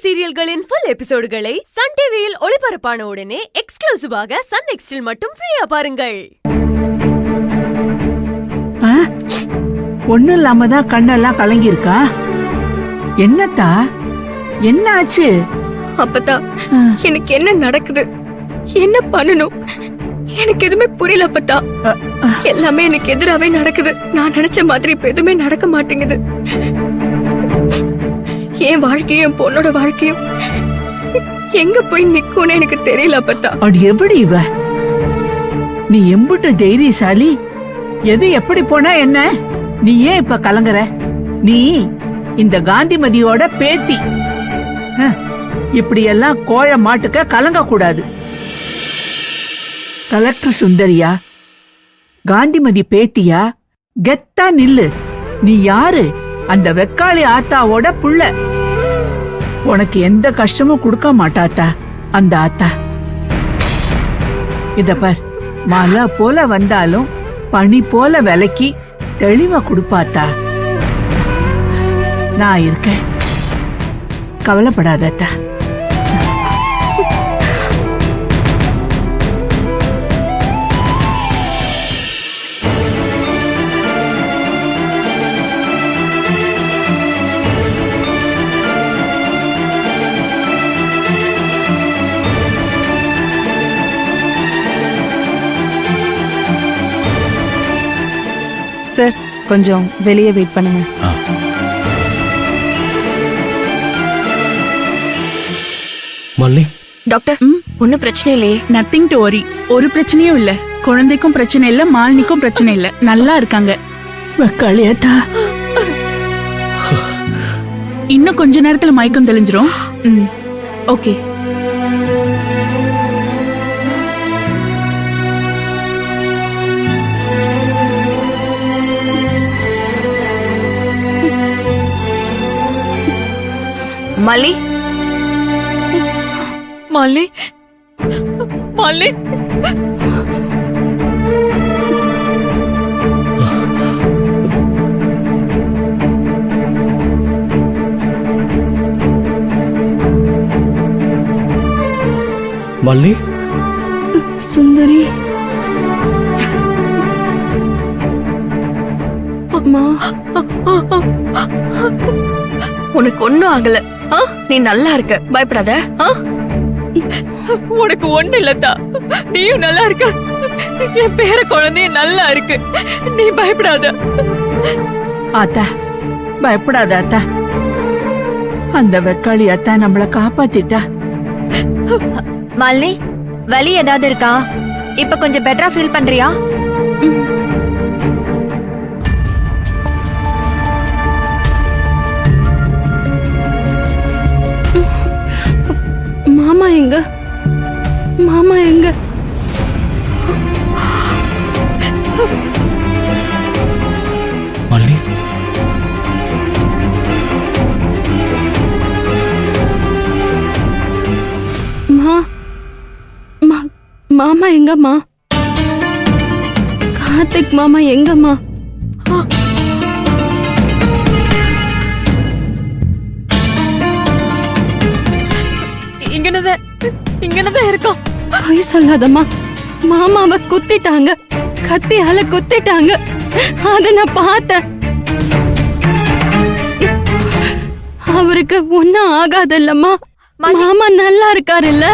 சீரியல்களின் full எபிசோடுகளை Sun டிவியில் ஒளிபரப்பான உடனே எக்ஸ்க்ளூசிவாக சன் நெக்ஸ்டில் மட்டும் ஃப்ரீயா பாருங்கள். ஒண்ணும் இல்லாம தான் கண்ணெல்லாம் கலங்கி இருக்கா? என்னத்தா, என்ன ஆச்சு? அப்பதா எனக்கு என்ன நடக்குது, என்ன பண்ணணும் எனக்கு எதுவுமே புரியல. அப்பதா எல்லாமே எனக்கு எதிராவே நடக்குது. நான் நினைச்ச மாதிரி இப்ப எதுவுமே நடக்க மாட்டேங்குது. என் வாழ்க்கையும் என் பொண்ணோட வாழ்க்கையும் எங்க போய் நிக்கும்னு எனக்கு தெரியல. அப்பதா அது எப்படி இவ? நீ எம்புட்டு தைரியசாலி. எது எப்படி போனா என்ன? நீ ஏன் இப்ப கலங்குற? நீ இந்த காந்திமதியோட பேத்தி. இப்படி எல்லாம் கோழ மாட்டுக்க கலங்க கூடாது. கலெக்டர் சுந்தரியா, காந்திமதி பேத்தியா? கெத்தா நில்லு. நீ யாரு? அந்த வெக்காளி ஆத்தாவோட புள்ள. உனக்கு எந்த கஷ்டமும் கொடுக்க மாட்டாத்தா அந்த ஆத்தா. இத பார், மழை போல வந்தாலும் பனி போல விலக்கி தெளிவா கொடுப்பாத்தா. நான் இருக்கேன், கவலைப்படாதத்தா. சார், கொஞ்சம் வெளியே வெயிட் பண்ணுங்க. மல்லி டாக்டர், ஒன்னும் பிரச்சனை இல்லையே? Nothing to worry. ஒரு பிரச்சனையும் இல்ல. குழந்தைக்கும் பிரச்சனை இல்ல, மாலினிக்கும் பிரச்சனை இல்ல. நல்லா இருக்காங்க. வெக்காளியாத்தா, இன்னும் கொஞ்ச நேரத்துல மயக்கம் தெளிஞ்சிரும். ஓகே. மல்லி, மல்லி, மல்லி. மல்லி, சுந்தரி, அம்மா, உனக்கு ஒண்ணும் ஆகல. நீ நல்லா இருக்க, பயப்படாத. உனக்கு ஒண்ணு இல்லத்தா, நீயும் நல்லா இருக்க. என் பேர குழந்தையும் நல்லா இருக்கு. நீ பயப்படாத. ஆத்தா பயப்படாத ஆத்தா. அந்த வெக்காளி அத்தா நம்மள காப்பாத்திட்டா. மாலினி, வலி ஏதாவது இருக்கா? இப்ப கொஞ்சம் பெட்டரா ஃபீல் பண்றியா? மாமா எங்க? மாமா எங்க? மல்லி, மாமா எங்கம்மா? கார்த்திக் மாமா எங்கம்மா? இங்கனதான் இருக்கோம். பொய் சொல்லாதம்மா. மாமாவை குத்திட்டாங்க, கத்தியால குத்திட்டாங்க. அத நான் பார்த்தேன். அவருக்கு ஒன்னும் ஆகாதல்லம்மா. மாமா நல்லா இருக்காரு இல்ல?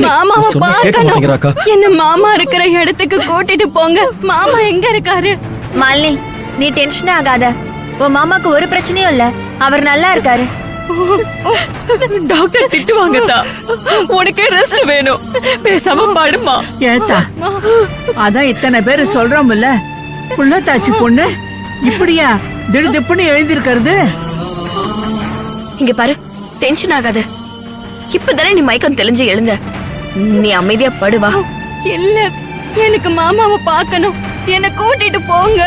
மாமாவை பார்க்கணும். என்ன மாமா இருக்கிற இடத்துக்கு கூட்டிட்டு போங்க. மாமா எங்க இருக்காரு? மாலினி, நீ டென்ஷன் ஆகாத. உன் மாமாக்கு ஒரு பிரச்சனையும் இல்ல, அவர் நல்லா இருக்காரு. டாக்டர் திட்டுவாங்கதா. உனக்கே ரெஸ்ட் வேணும், பேசாம பாடுமா. ஏத்தா, அதான் இத்தனை பேரு சொல்றோம்ல, புள்ளத்தாச்சி பொண்ணு இப்படியா திடுதிப்புன்னு எழுந்திருக்கிறது? இங்க பாரு, டென்ஷன் ஆகாத. இப்பதானே நீ மயக்கம் தெளிஞ்சு எழுந்த. நீ அமைதியா படுவா. இல்ல, எனக்கு மாமாவை பார்க்கணும். என்ன கூட்டிட்டு போங்க.